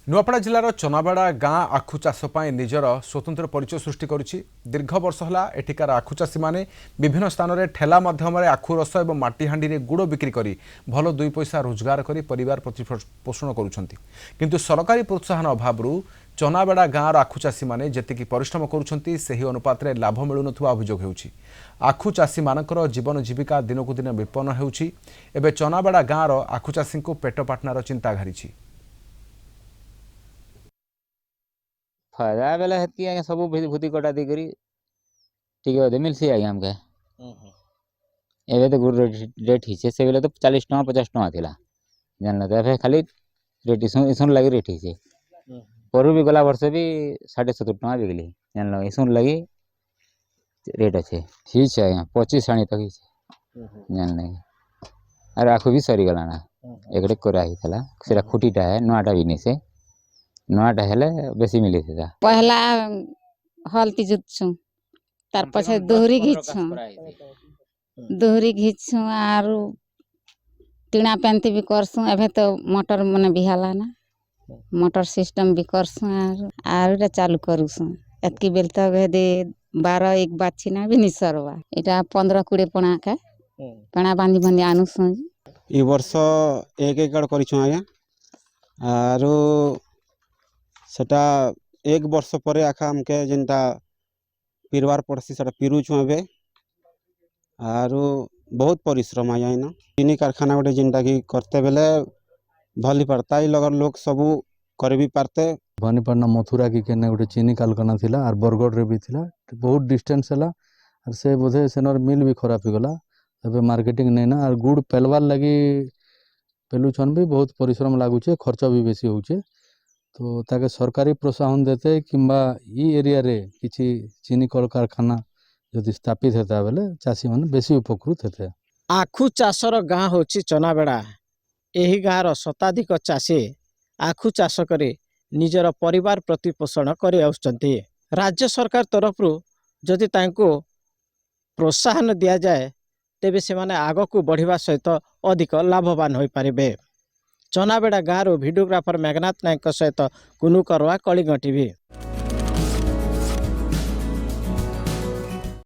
नुआपड़ा जिलार चनाबेड़ा गाँ आखु चाष निजर स्वतंत्र परिचय सृष्टि करुछि। दीर्घ वर्ष है एठिकार आखु चाषी मैंने विभिन्न स्थान में ठेला माध्यम आखु रस और माटीहांडी रे गुड़ बिक्री करी भल दुई पैसा रोजगार करी परिवार प्रतिपोषण करुछंती। किंतु सरकारी प्रोत्साहन अभाव चनाबेड़ा गाँव आखु चाषी मैंने जेतिकी परिश्रम करुछंती सही अनुपात रे लाभ मिलुनथुवा अभियोग हेउछि। आखु चाषी मानकर जीवन जीविका दिनकु दिन विपन्न हेउछि। एबे चनाबेड़ा गाँव आखु चाषी को पेट पाटनार चिंता घारिछि। फायदा बेला हेतकी आगे सब भूति कटा दी करी ठीक है मिलसी आगे हमके एबे तो गुड़ रेट हिचे से बेले तो 40 टका 50 टका थिला जानला तो एबे खाली रेट इसन लगी रेट हिचे परु भी गला वर्ष भी 70 टका बिकली जानला इसन लगी रेट अच्छे ठीक है आगे 25 साणी तक हिचे जानले अरे आखु भी सरी गला ना एकड़े कोरा हितला सेरा खुटीटा है नोआटा भी नहीं से नोआटा हेले बेसी मिली था पहला हल्ती जुतछु तार पछे दोहरी घिचछु आरु टीना पेंती भी करछु। एबे तो मोटर मने बिहाला ना मोटर सिस्टम भी करछु आरु चालू करूछु। एतकी बेल तक दे 12-1 बाछी ना भी निसरवा एटा 15-20 पणा का पणा बांधी बांधी आनुछु। ई वर्ष 1 एकड़ करिछु आया आरो सेटा 1 वर्ष परे आखा हमके जेनटा पिरवार पड़सी सेटा पिरुछु एबे आरो बहुत परिश्रम आया ना चीनी कारखाना गोटे जेनटा कि करते बेले भली पड़ता ई लगन लोग सबू कर भी पारते। भवानीपाटना मथुरा की केने गोटे चीनी कारखाना थिला आर बरगढ़ रे भी थिला बहुत डिस्टेंस हला आर से बोधे सेनर मिल भी खराब हो गला एबे मार्केटिंग नै ना आर गुड़ पेलवार लगी पेलुछन भी बहुत परिश्रम लागुचे खर्च भी बेसी होउचे। तो ताके सरकारी प्रोत्साहन देते किंबा ई एरिया रे किछि चीनी कल कारखाना यदि स्थापित हेता बेले चाषी माने बेसी उपकृत हेते। आखु चाषर गाँ होछि चनाबेड़ा। एही गाँर शताधिक चाषी आखु चाष करे निजर परिवार प्रतिपोषण करे आउछंती। राज्य सरकार तरफ जदि तांको प्रोत्साहन दिया जाए तेबे से माने आगकू बढ़िबा सहित अधिक लाभवान होई पारिबे। चनाबेड़ा गाँव वीडियोग्राफर मेघनाथ नायक सहित कुनु करवा कलिंग टीवी।